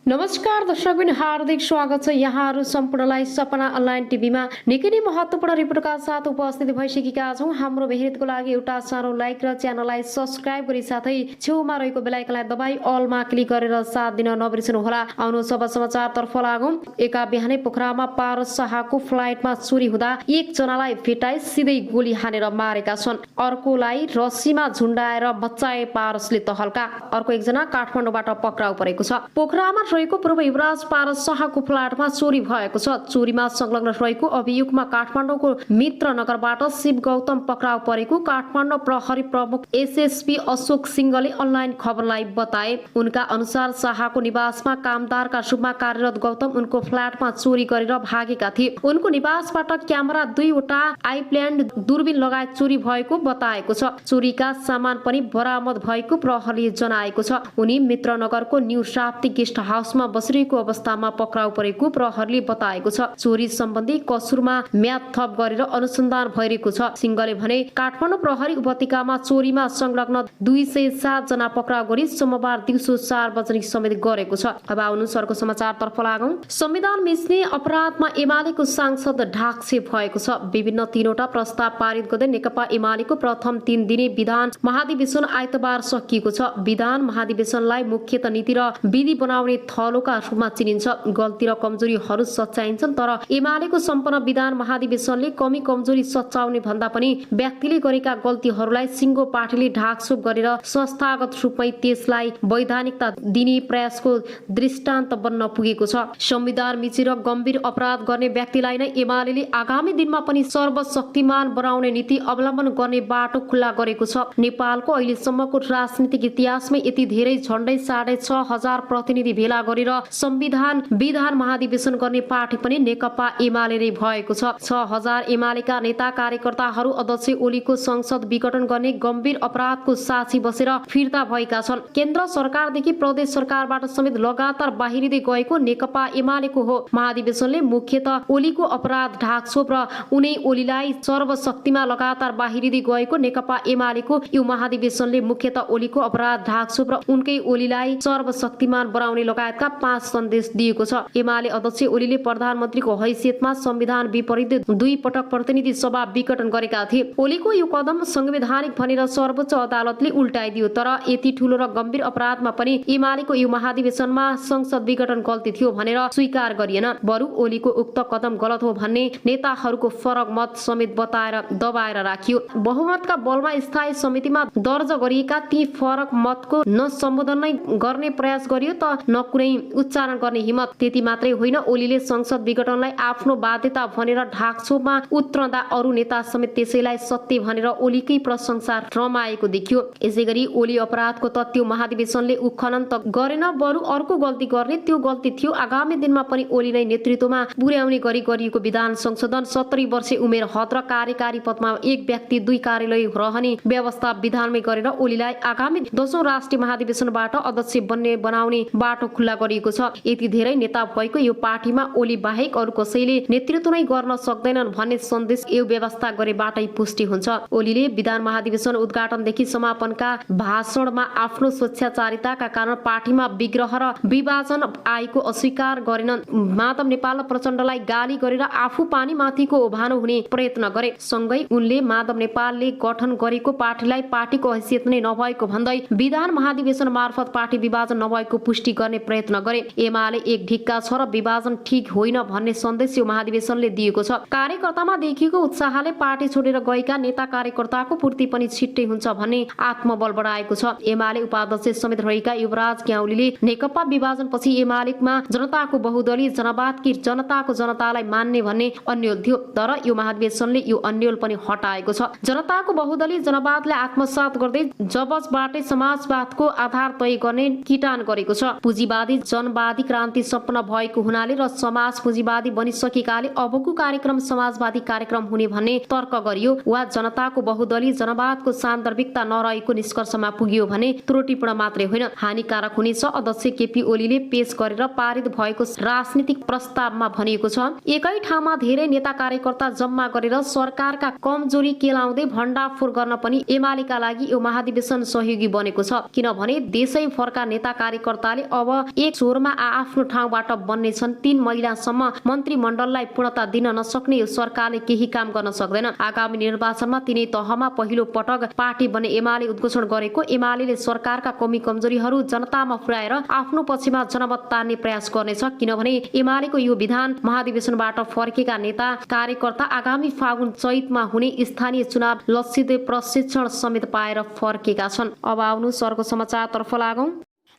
नमस्कार दर्शकबिन, हार्दिक स्वागत छ यहाँहरू सम्पूर्णलाई सपना अनलाइन टिभीमा। निकै नै महत्त्वपूर्ण रिपोर्टका साथ उपस्थित भइसकेका छौँ। हाम्रो भेटको लागि एउटा सानो लाइक र च्यानललाई सब्स्क्राइब गरी साथै छेउमा रहेको बेल आइकनलाई दबाई अलमा क्लिक गरेर साथ दिन नबिर्सनु होला। आउनु सब समाचारतर्फ लागौँ। एका बिहानै पोखरामा पारस शाहको फ्लाइटमा चोरी हुँदा एकजनालाई भेटाई सिधै गोली हानेर मारेका छन्। अर्कोलाई रस्सीमा झुन्डाएर बचाए पारसले तहल्का। अर्को एकजना काठमाडौँबाट पक्राउ परेको छ। पोखरामा रहेको पूर्व युवराज पारस शाहको फ्ल्याटमा चोरी भएको छ। चोरीमा संलग्न रहेको अभियुक्तमा काठमाडौँको मित्रनगरबाट शिव गौतम पक्राउ परेको काठमाडौँ प्रहरी प्रमुख एसएसपी अशोक सिंहले अनलाइन खबरलाई बताए। उनका अनुसार शाहको निवासमा कामदारका रूपमा कार्यरत गौतम उनको फ्ल्याटमा चोरी गरेर भागेका थिए। उनको निवासबाट क्यामेरा, 2वटा आइप्ल्यान्ड, दूरबीन लगायत चोरी भएको बताएको छ। चोरीका सामान पनि बरामद भएको प्रहरीले जनाएको छ। उनी मित्रनगरको न्यू शाप्ती गेस्ट हाउसमा बसिरहेको अवस्थामा पक्राउ परेको प्रहरीले बताएको छ। चोरी सम्बन्धी कसुरमा म्याद थप गरेर अनुसन्धान भइरहेको छ। सिंहले भने काठमाडौँ प्रहरी उपत्यकामा चोरीमा संलग्न 207 जना पक्राउ गरी सोमबार दिउँसो सार्वजनिक समेत गरेको छ। अब आउनु सरको समाचारतर्फ लागौँ। संविधान मिच्ने अपराधमा एमालेको सांसद ढाकछे भएको छ। विभिन्न 3वटा प्रस्ताव पारित गर्दै नेकपा एमालेको प्रथम 3 दिने विधान महाधिवेशन आइतबार सकिएको छ। विधान महाधिवेशनलाई मुख्यत नीति र विधि बनाउने थलोका रूपमा चिनिन्छ। गल्ती र कमजोरीहरू सच्याइन्छन्, तर एमालेको सम्पन्न विधान महाधिवेशनले कमी कमजोरी सच्याउने भन्दा पनि व्यक्तिले गरेका गल्तीहरूलाई सिङ्गो पार्टीले ढाकछोप गरेर संस्थागत रूपमै त्यसलाई वैधानिकता दिने प्रयासको दृष्टान्त बन्न पुगेको छ। संविधान मिचेर गम्भीर अपराध गर्ने व्यक्तिलाई नै एमालेले आगामी दिनमा पनि सर्वशक्तिमान बनाउने नीति अवलम्बन गर्ने बाटो खुल्ला गरेको छ। नेपालको अहिलेसम्मको राजनीतिक इतिहासमै यति धेरै झण्डै 6,500 प्रतिनिधि भेला गरेर संविधान विधान महाधिवेशन गर्ने पार्टी पनि नेकपा एमाले नै भएको छ। 6,000 एमालेका नेता कार्यकर्ताहरू अध्यक्ष ओलीको संसद विघटन गर्ने गम्भीर अपराधको साक्षी बसेर फिर्ता भएका छन्। केन्द्र सरकारदेखि प्रदेश सरकारबाट समेत लगातार बाहिरिँदै गएको नेकपा एमालेको हो। महाधिवेशनले मुख्यतः ओलीको अपराध ढाकछोप र उनै ओलीलाई सर्वशक्तिमा लगातार बाहिरिँदै गएको नेकपा एमालेको यो महाधिवेशनले मुख्यतः ओलीको अपराध ढाकछोप र उनकै ओलीलाई सर्वशक्तिमान बनाउने लगायतका 5 सन्देश दिएको छ। एमाले अध्यक्ष ओलीले प्रधानमन्त्रीको हैसियतमा संविधान विपरीत 2 पटक प्रतिनिधि सभा विघटन गरेका थिए। ओलीको यो कदम संवैधानिक भनेर सर्वोच्च अदालतले उल्टाइदियो। तर यति ठूलो र गम्भीर अपराधमा पनि एमालेको यो महाधिवेशनमा संसद विघटन गल्ती थियो भनेर स्वीकार गरिएन। बरु ओलीको उक्त कदम गलत हो भन्ने नेताहरूको फरक मत समेत बताएर दबाएर राखियो। बहुमतका बलमा स्थायी समितिमा दर्ज गरिएका ती फरक मतको न सम्बोधन नै गर्ने प्रयास गरियो त न कुनै उच्चारण गर्ने हिम्मत। त्यति मात्रै होइन, ओलीले संसद विघटनलाई आफ्नो बाध्यता भनेर ढाकछोपमा उत्रँदा अरू नेता समेत त्यसैलाई सत्य भनेर ओलीकै प्रशंसा रमाएको देखियो। यसैगरी ओली अपराधको तथ्य महाधिवेशनले उत्खनन त गरेन, बरु अर्को गल्ती गर्ने त्यो गल्ती थियो आगामी दिनमा पनि ओली नै नेतृत्वमा पुर्याउने गरी गरिएको विधान संशोधन। 70 वर्ष उमेर हद र कार्यकारी पदमा एक व्यक्ति 2 कार्यालय रहने व्यवस्था विधानमै गरेर ओलीलाई आगामी 10औं राष्ट्रिय महाधिवेशनबाट अध्यक्ष बनाउने बाटो खुल्ला गरिएको छ। यति धेरै नेता भएको यो पार्टीमा ओली बाहेक अरू कसैले नेतृत्व नै गर्न सक्दैनन् भन्ने सन्देश यो व्यवस्था गरेबाटै पुष्टि हुन्छ। ओलीले विधान महाधिवेशन उद्घाटनदेखि समापनका भाषणमा आफ्नो स्वेच्छाचारिताका कारण पार्टीमा विग्रह र विभाजन आएको अस्वीकार गरेनन्। माधव नेपाल र प्रचण्डलाई गाली गरेर आफू पानी माथिको ओभानो हुने प्रयत्न गरे। सँगै उनले माधव नेपालले गठन गरेको पार्टीलाई पार्टीको हैसियत नै नभएको भन्दै विधान महाधिवेशन मार्फत पार्टी विभाजन नभएको पुष्टि गर्ने प्रयत्न गरे। एमाले एक ढिक्का छ र विभाजन ठीक होइन भन्ने सन्देश यो महाधिवेशनले दिएको छ। कार्यकर्तामा देखिएको उत्साहले पार्टी छोडेर गएका नेता कार्यकर्ताको पूर्ति पनि छिट्टै हुन्छ भन्ने आत्मबल बढाएको छ। एमाले उपाध्यक्ष समेत रहेका युवराज ग्याउलीले नेकपा विभाजनपछि एमालेमा जनताको बहुदलीय जनवाद कि जनताको जनतालाई मान्ने भन्ने अन्यल थियो। तर यो महाधिवेशनले यो अन्यल पनि हटाएको छ। जनताको बहुदलीय जनवादलाई आत्मसात गर्दै जबजबाटै समाजवादको आधार तय गर्ने किटान गरेको छ। पुँजीवाद पुँजीवादी जनवादी क्रान्ति सम्पन्न भएको हुनाले र समाज पुँजीवादी बनिसकेकाले अबको कार्यक्रम समाजवादी कार्यक्रम हुने भन्ने तर्क गरियो वा जनताको बहुदलीय जनवादको सान्दर्भिकता नरहेको निष्कर्षमा पुगियो भने त्रुटिपूर्ण मात्रै होइन, हानिकारक हुनेछ। अध्यक्ष केपी ओलीले पेश गरेर पारित भएको राजनीतिक प्रस्तावमा भनिएको छ, एकै ठाउँमा धेरै नेता कार्यकर्ता जम्मा गरेर सरकारका कमजोरी केलाउँदै भण्डाफोर गर्न पनि एमालेका लागि यो महाधिवेशन सहयोगी बनेको छ। किनभने देशैभरका नेता कार्यकर्ताले अब एक स्वरमा आफ्नो ठाउँबाट बन्नेछन्। 3 महिनासम्म मन्त्रीमण्डललाई पूर्णता दिन नसक्ने यो सरकारले केही काम गर्न सक्दैन। आगामी निर्वाचनमा तिनै तहमा पहिलो पटक पार्टी बन्ने एमाले उद्घोषण गरेको एमाले सरकारका कमी कमजोरीहरू जनतामा पुर्याएर आफ्नो पक्षमा जनमत तान्ने प्रयास गर्नेछ। किनभने एमालेको यो विधान महाधिवेशनबाट फर्केका नेता कार्यकर्ता आगामी फागुन चैतमा हुने स्थानीय चुनाव लक्षित प्रशिक्षण समेत पाएर फर्केका छन्। अब आउनु सरको समाचारतर्फ लागौं।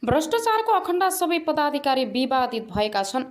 भ्रष्टाचारको अखण्ड सबै पदाधिकारी विवादित भएका छन्।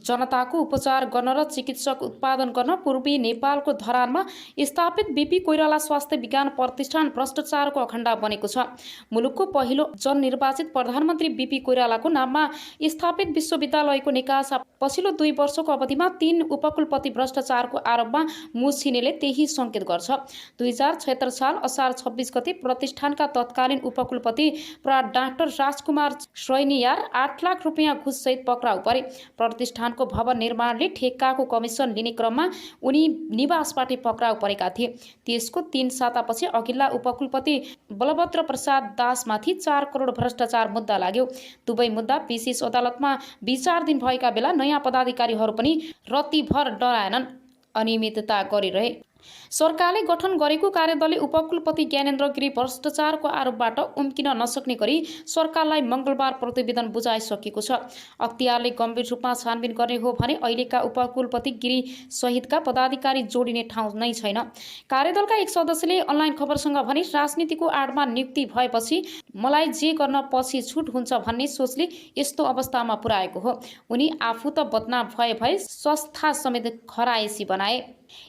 जनताको उपचार गर्न र चिकित्सक उत्पादन गर्न पूर्वी नेपालको धरानमा स्थापित बीपी कोइराला स्वास्थ्य विज्ञान प्रतिष्ठान भ्रष्टाचारको अखण्ड बनेको छ। मुलुकको पहिलो जननिर्वाचित प्रधानमन्त्री बीपी कोइरालाको नाममा स्थापित विश्वविद्यालयको निकासा पछिल्लो 2 वर्षको अवधिमा 3 उपकुलपति भ्रष्टाचारको आरोपमा मुछिनेले त्यही संकेत गर्छ। 2076 साल असार 26 गते प्रतिष्ठानका तत्कालीन उपकुलपति प्रा डाक्टर राजकुमार श्रैनियार 8 लाख रुपियाँ घुससहित पक्राउ परे। प्रतिष्ठानको भवन निर्माणले ठेक्काको कमिसन लिने क्रममा उनी निवासबाट पक्राउ परेका थिए। त्यसको 3 सातापछि अघिल्ला उपकुलपति बलभद्र प्रसाद दासमाथि 4 करोड भ्रष्टाचार मुद्दा लाग्यो। दुवै मुद्दा विशेष अदालतमा विचाराधीन भएका बेला नयाँ पदाधिकारीहरू पनि रत्तीभर डराएनन्, अनियमितता गरिरहे। सरकारले गठन गरेको कार्यदलले उपकुलपति ज्ञानेन्द्र गिरी भ्रष्टाचारको आरोपबाट उम्किन नसक्ने गरी सरकारलाई मंगलबार प्रतिवेदन बुझाइसकेको छ। अख्तियारले गम्भीर रूपमा छानबिन गर्ने हो भने अहिलेका उपकुलपति गिरी सहितका पदाधिकारी जोडिने ठाउँ नै छैन। कार्यदलका एक सदस्यले अनलाइन खबरसँग भने राजनीतिको आडमा नियुक्ति भएपछि मलाई जे गर्न पछि छुट हुन्छ भन्ने सोचले यस्तो अवस्थामा पुर्याएको हो। उनी आफू त बदनाम भए संस्था समेत खराएसी बनाए।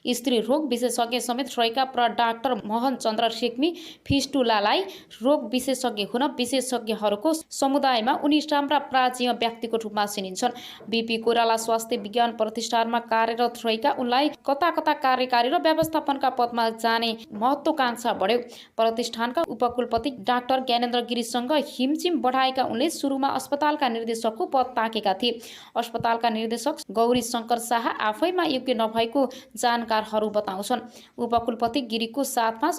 स्त्री रोग विशेषज्ञ समेत रहेका प्र डाक्टर मोहन चन्द्र रेग्मी फिस्टुलालाई रोग विशेषज्ञ हुन विशेषज्ञहरूको समुदायमा उनी राम्रा प्राचीन व्यक्तिको रूपमा चिनिन्छन्। बीपी कोइराला स्वास्थ्य विज्ञान प्रतिष्ठानमा कार्यरत रहेका उनलाई कता कता कार्यकारी र व्यवस्थापनका पदमा जाने महत्वाकांक्षा बढ्यो। प्रतिष्ठानका उपकुलपति डाक्टर ज्ञानेन्द्र गिरीसँग हिमचिम बढाएका उनले सुरुमा अस्पतालका निर्देशकको पद ताकेका थिए। अस्पतालका निर्देशक गौरी शंकर शाह आफैमा योग्य नभएको जानकारहरू बताउँछन्। उपकुलपति गिरीको साथमा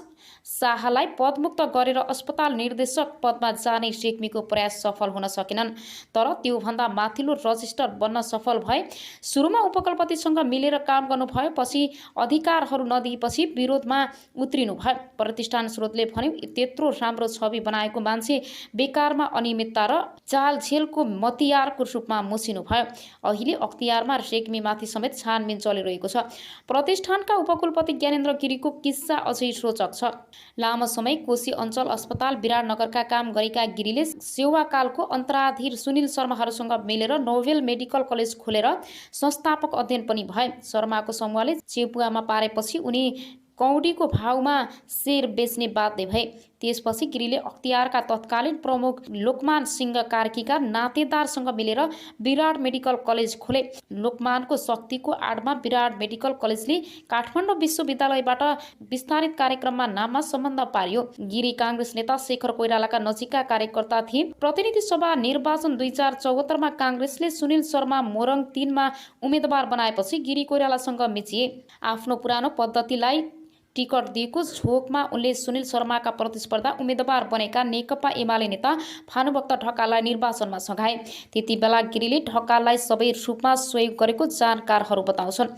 शाहलाई पदमुक्त गरेर अस्पताल निर्देशक पदमा जाने रेग्मीको प्रयास सफल हुन सकेनन्, तर त्योभन्दा माथिल्लो रजिस्टर बन्न सफल भए। सुरुमा उपकुलपतिसँग मिलेर काम गर्नुभयो, पछि अधिकारहरू नदिएपछि विरोधमा उत्रिनु भयो। प्रतिष्ठान स्रोतले भन्यो, त्यत्रो राम्रो छवि बनाएको मान्छे बेकारमा अनियमितता र चालझेलको मतियारको रूपमा मुछिनु भयो। अहिले अख्तियारमा रेग्मीमाथि समेत छानबिन चलिरहेको छ। प्रतिष्ठानका उपकुलपति ज्ञानेन्द्र गिरीको किस्सा अझै रोचक छ। लामो समय कोशी अञ्चल अस्पताल विराटनगरका काम गरेका गिरीले सेवाकालको अन्तराधीर सुनिल शर्माहरूसँग मिलेर नोभेल मेडिकल कलेज खोलेर संस्थापक अध्ययन पनि भए। शर्माको समूहले चेपुवामा पारेपछि उनी कौडीको भावमा शेयर बेच्ने बाध्य भए। त्यसपछि गिरीले अख्तियारका तत्कालीन प्रमुख लोकमान सिंह कार्कीका नातेदारसँग मिलेर विराट मेडिकल कलेज खोले। लोकमानको शक्तिको आडमा विराट मेडिकल कलेजले काठमाडौँ विश्वविद्यालयबाट विस्तारित कार्यक्रममा नाममा सम्बन्ध पारियो। गिरी काङ्ग्रेस नेता शेखर कोइरालाका नजिकका कार्यकर्ता थिए। प्रतिनिधि सभा निर्वाचन 2074 मा काङ्ग्रेसले सुनिल शर्मा मोरङ 3 मा उम्मेदवार बनाएपछि गिरी कोइरालासँग मिचिए। आफ्नो पुरानो पद्धतिलाई टिकट दिएको झोकमा उनले सुनिल शर्माका प्रतिस्पर्धा उम्मेदवार बनेका नेकपा एमाले नेता भानुभक्त ढकाललाई निर्वाचनमा सघाए। त्यति बेला गिरीले ढकाललाई सबै रूपमा सहयोग गरेको जानकारहरू बताउँछन्।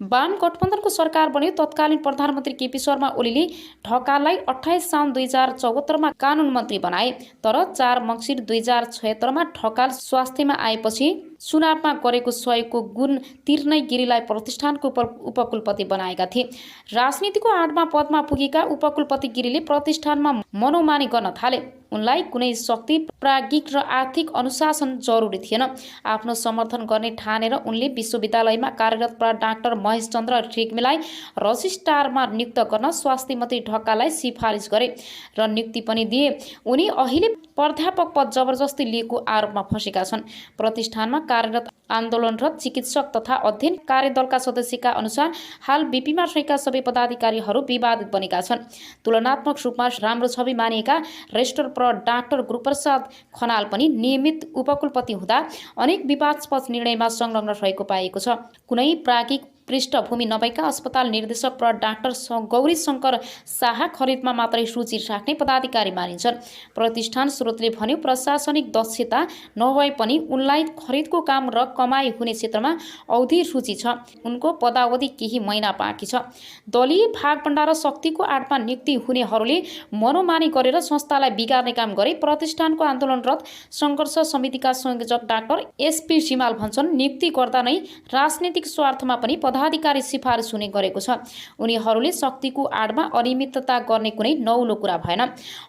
वाम गठबन्धनको सरकार बन्यो। तत्कालीन प्रधानमन्त्री केपी शर्मा ओलीले ढकाललाई 28 साउन 2074 मा कानुन मन्त्री बनाए, तर 4 मङ्सिर 2076 मा ढकाल स्वास्थ्यमा आएपछि चुनावमा गरेको सहयोगको गुण तिर्नै गिरीलाई प्रतिष्ठानको उपकुलपति बनाएका थिए। राजनीतिको आडमा पदमा पुगेका उपकुलपति गिरीले प्रतिष्ठानमा मनोमानी गर्न थाले। उनलाई कुनै शक्ति प्राज्ञिक र आर्थिक अनुशासन जरुरी थिएन। आफ्नो समर्थन गर्ने ठानेर उनले विश्वविद्यालयमा कार्यरत डाक्टर महेश चन्द्र रेग्मीलाई रजिस्ट्रारमा नियुक्त गर्न स्वास्थ्य मन्त्री ढकाललाई सिफारिस गरे र नियुक्ति पनि दिए। उनी अहिले प्राध्यापक पद जबरजस्ती लिएको आरोपमा फँसेका छन्। प्रतिष्ठानमा कार्यरत आन्दोलनरत चिकित्सक तथा अध्ययन कार्यदलका सदस्यका अनुसार हाल बीपीमा रहेका सबै पदाधिकारीहरू विवादित बनेका छन्। तुलनात्मक रूपमा राम्रो छवि मानिएका रेजिस्ट्रार डाक्टर गुरुप्रसाद खनाल पनि नियमित उपकुलपति हुँदा अनेक विवादास्पद निर्णयमा संलग्न रहेको पाइएको छ। कुनै प्राज्ञिक पृष्ठभूमि नभएका अस्पताल निर्देशक डाक्टर गौरी शङ्कर शाह खरिदमा मात्रै रुचि राख्ने पदाधिकारी मानिन्छन्। प्रतिष्ठान स्रोतले भन्यो प्रशासनिक दक्षता नभए पनि उनलाई खरिदको काम र कमाई हुने क्षेत्रमा औधी रुचि छ। उनको पदावधि केही महिना बाँकी छ। दलीय भागभण्डा र शक्तिको आडमा नियुक्ति हुनेहरूले मनोमानी गरेर संस्थालाई बिगार्ने काम गरे। प्रतिष्ठानको आन्दोलनरत सङ्घर्ष समितिका संयोजक डाक्टर एसपी सिमाल भन्छन् नियुक्ति गर्दा नै राजनीतिक स्वार्थमा पनि पदाधिकारी सिफारिस हुने गरेको छ। उनीहरूले शक्तिको आडमा अनियमितता गर्ने कुनै नौलो कुरा भएन।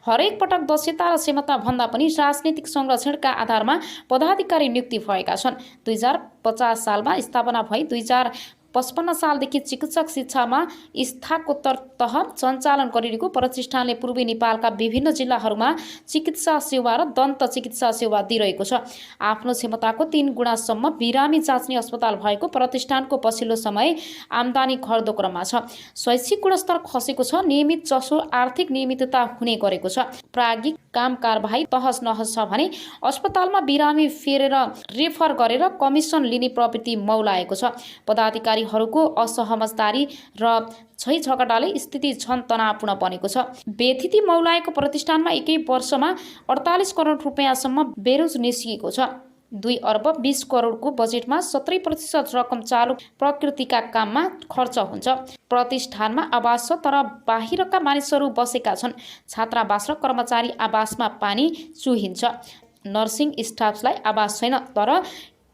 हरेक पटक दक्षता र क्षमता भन्दा पनि राजनीतिक संरक्षणका आधारमा पदाधिकारी नियुक्ति भएका छन्। 2050 सालमा स्थापना भई 2055 सालदेखि चिकित्सक शिक्षामा स्नातकोत्तर तह सञ्चालन गरिरहेको प्रतिष्ठानले पूर्वी नेपालका विभिन्न जिल्लाहरूमा चिकित्सा सेवा र दन्त चिकित्सा सेवा दिइरहेको छ। आफ्नो क्षमताको 3 गुणासम्म बिरामी जाँच्ने अस्पताल भएको प्रतिष्ठानको पछिल्लो समय आम्दानी घट्दो क्रममा छ। शैक्षिक गुणस्तर खसेको छ। नियमित जसो आर्थिक नियमितता हुने गरेको छ। प्राज्ञिक काम कारबाही तहस नहस छ भने अस्पतालमा बिरामी फेरेर रेफर गरेर कमिसन लिने प्रवृत्ति मौलाएको छ। पदाधिकारीहरूको असहमतदारी र झैझगडाले स्थिति झन तनावपूर्ण बनेको छ। बेथिति मौलाएको प्रतिष्ठानमा एकै वर्षमा 48 करोड रुपियाँसम्म बेरोज निस्किएको छ। 2 अर्ब 20 करोडको बजेटमा 70% रकम चालु प्रकृतिका काममा खर्च हुन्छ। प्रतिष्ठानमा आवास छ तर बाहिरका मानिसहरू बसेका छन्। छात्रावास र कर्मचारी आवासमा पानी चुहिन्छ। नर्सिङ स्टाफलाई आवास छैन तर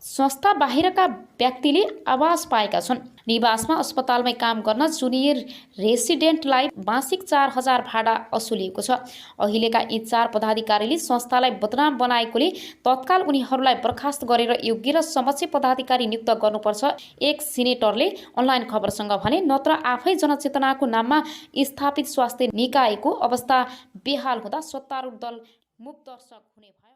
संस्था बाहिरका व्यक्तिले आवास पाएका छन्। निवासमा अस्पतालमै काम गर्न जुनियर रेसिडेन्टलाई मासिक 4000 भाडा असुलिएको छ। अहिलेका यी 4 पदाधिकारीले संस्थालाई बदनाम बनाएकोले तत्काल उनीहरूलाई बर्खास्त गरेर योग्य र समक्ष पदाधिकारी नियुक्त गर्नुपर्छ। एक सिनेटरले अनलाइन खबरसँग भने नत्र आफै जनचेतनाको नाममा स्थापित स्वास्थ्य निकायको अवस्था बेहाल हुँदा सत्तारूढ दल मूक दर्शक हुने भयो।